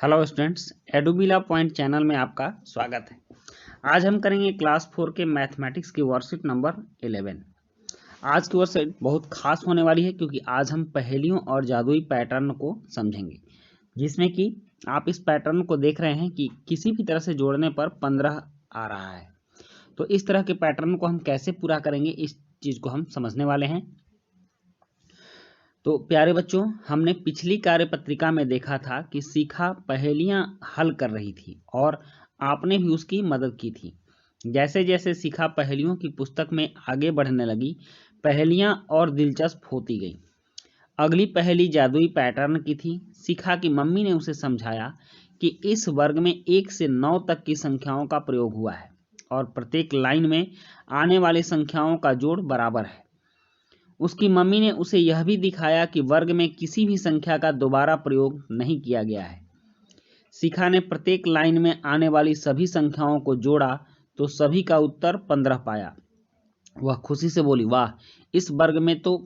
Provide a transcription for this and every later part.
Hello students, एडुबिला point channel में आपका स्वागत है। आज हम करेंगे क्लास 4 के मैथमेटिक्स की वर्कशीट नंबर 11। आज की वर्कशीट बहुत खास होने वाली है क्योंकि आज हम पहेलियों और जादुई पैटर्न को समझेंगे, जिसमें कि आप इस पैटर्न को देख रहे हैं कि किसी भी तरह से जोड़ने पर 15 आ रहा है। तो इस तरह के पैटर्न को हम कैसे पूरा करेंगे, इस चीज़ को हम समझने वाले हैं। तो प्यारे बच्चों, हमने पिछली कार्यपत्रिका में देखा था कि शिखा पहेलियां हल कर रही थी और आपने भी उसकी मदद की थी। जैसे जैसे शिखा पहेलियों की पुस्तक में आगे बढ़ने लगी, पहेलियां और दिलचस्प होती गई। अगली पहेली जादुई पैटर्न की थी। शिखा की मम्मी ने उसे समझाया कि इस वर्ग में 1 से 9 तक की संख्याओं का प्रयोग हुआ है और प्रत्येक लाइन में आने वाली संख्याओं का जोड़ बराबर है। उसकी मम्मी ने उसे यह भी दिखाया कि वर्ग में किसी भी संख्या का दोबारा प्रयोग नहीं किया गया है। शिखा ने प्रत्येक लाइन में आने वाली सभी संख्याओं को जोड़ा तो सभी का उत्तर 15 पाया। वह खुशी से बोली, वाह, इस वर्ग में तो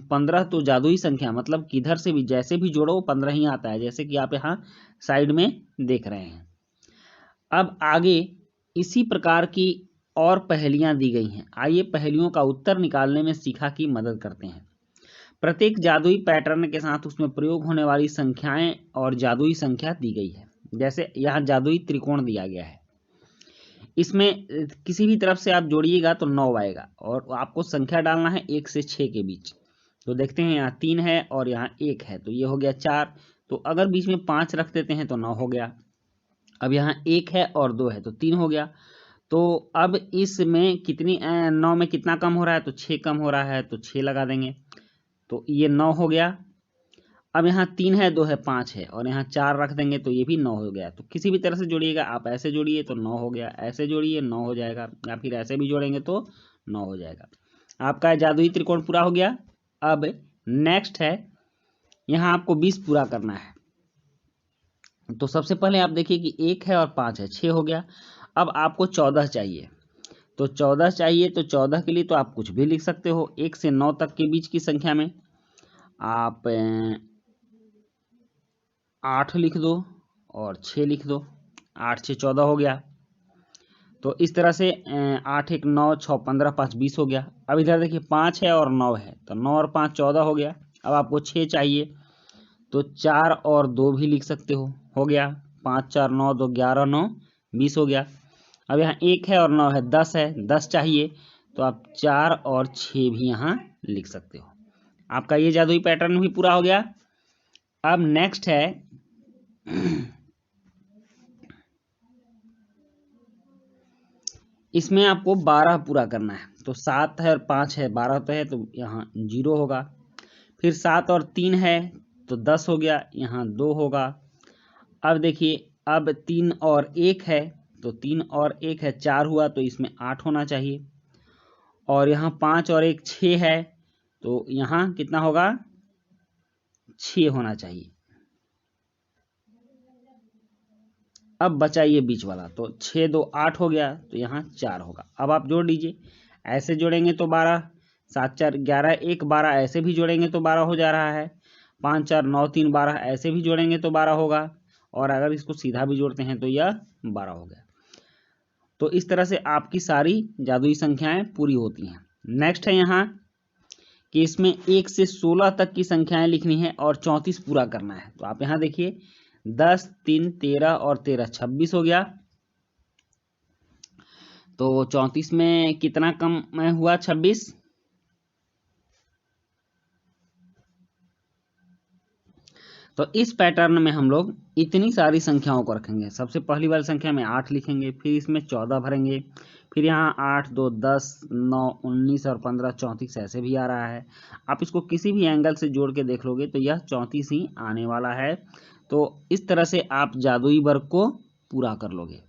15 तो जादुई संख्या, मतलब किधर से भी जैसे भी जोड़ो वो 15 ही आता है, जैसे कि आप यहाँ साइड में देख रहे हैं। अब आगे इसी प्रकार की और पहेलियां दी गई हैं। आइए पहेलियों का उत्तर निकालने में शिखा की मदद करते हैं। प्रत्येक जादुई पैटर्न के साथ उसमें प्रयोग होने वाली संख्याएं और जादुई संख्या दी गई है। जैसे यहाँ जादुई त्रिकोण दिया गया है, इसमें किसी भी तरफ से आप जोड़िएगा तो 9 आएगा और आपको संख्या डालना है 1 से 6 के बीच। तो देखते हैं, यहाँ 3 है और यहाँ 1 है, तो ये हो गया 4। तो अगर बीच में 5 रख देते हैं तो 9 हो गया। अब यहाँ 1 है और 2 है तो 3 हो गया। तो अब इसमें कितनी 9 में कितना कम हो रहा है, तो 6 कम हो रहा है, तो 6 लगा देंगे, तो ये 9 हो गया। अब यहाँ 3 है, 2 है, 5 है और यहाँ 4 रख देंगे तो ये भी 9 हो गया। तो किसी भी तरह से जोड़िएगा, आप ऐसे जोड़िए तो 9 हो गया, ऐसे जोड़िए 9 हो जाएगा, या फिर ऐसे भी जोड़ेंगे तो 9 हो जाएगा। आपका जादुई त्रिकोण पूरा हो गया। अब नेक्स्ट है, यहाँ आपको 20 पूरा करना है। तो सबसे पहले आप देखिए कि 1 है और 5 है, 6 हो गया। अब आपको 14 चाहिए, तो 14 चाहिए, तो 14 के लिए तो आप कुछ भी लिख सकते हो। 1 से 9 तक के बीच की संख्या में आप 8 लिख दो और 6 लिख दो, 8 से 14 हो गया। तो इस तरह से 8 1 9 6 15 5 20 हो गया। अब इधर देखिए 5 है और 9 है, तो 9 और 5 14 हो गया। अब आपको 6 चाहिए, तो 4 और 2 भी लिख सकते हो गया। 5 4 9 2 11 9 20 हो गया। अब यहाँ 1 है और 9 है, 10 है, 10 चाहिए, तो आप 4 और 6 भी यहाँ लिख सकते हो। आपका ये जादुई पैटर्न भी पूरा हो गया। अब नेक्स्ट है इसमें आपको 12 पूरा करना है। तो 7 है और 5 है, 12 तो है, तो यहाँ 0 होगा। फिर 7 और 3 है तो 10 हो गया, यहाँ 2 होगा। अब देखिए, अब 3 और 1 है, तो 3 और 1 है, 4 हुआ, तो इसमें 8 होना चाहिए। और यहाँ 5 और 1 6 है, तो यहाँ कितना होगा, 6 होना चाहिए। अब बचा ये बीच वाला, तो 6 2 8 हो गया, तो यहाँ 4 होगा। अब आप जोड़ लीजिए, ऐसे जोड़ेंगे तो 12, 7 4 11 1 12, ऐसे भी जोड़ेंगे तो 12 हो जा रहा है। 5 4 9 3 12, ऐसे भी जोड़ेंगे तो 12 होगा। और अगर इसको सीधा भी जोड़ते हैं तो यह 12 हो गया। तो इस तरह से आपकी सारी जादुई संख्याएं पूरी होती हैं। नेक्स्ट है यहाँ कि इसमें 1 से 16 तक की संख्याएं लिखनी है और 34 पूरा करना है। तो आप यहाँ देखिए, 10 3 13 और 13 26 हो गया। तो 34 में कितना कम में हुआ, 26। तो इस पैटर्न में हम लोग इतनी सारी संख्याओं को रखेंगे। सबसे पहली वाली संख्या में 8 लिखेंगे, फिर इसमें 14 भरेंगे, फिर यहाँ 8 2 10 9 19 और 15 34 ऐसे भी आ रहा है। आप इसको किसी भी एंगल से जोड़ के देख लोगे तो यह 34 ही आने वाला है। तो इस तरह से आप जादुई वर्ग को पूरा कर लोगे।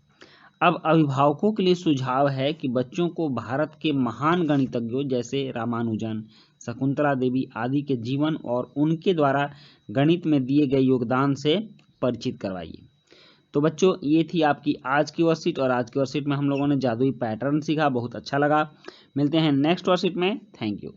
अब अभिभावकों के लिए सुझाव है कि बच्चों को भारत के महान गणितज्ञों जैसे रामानुजन, शकुंतला देवी आदि के जीवन और उनके द्वारा गणित में दिए गए योगदान से परिचित करवाइए। तो बच्चों, ये थी आपकी आज की वर्कशीट और आज की वर्कशीट में हम लोगों ने जादुई पैटर्न सीखा, बहुत अच्छा लगा। मिलते हैं नेक्स्ट वर्कशीट में। Thank you.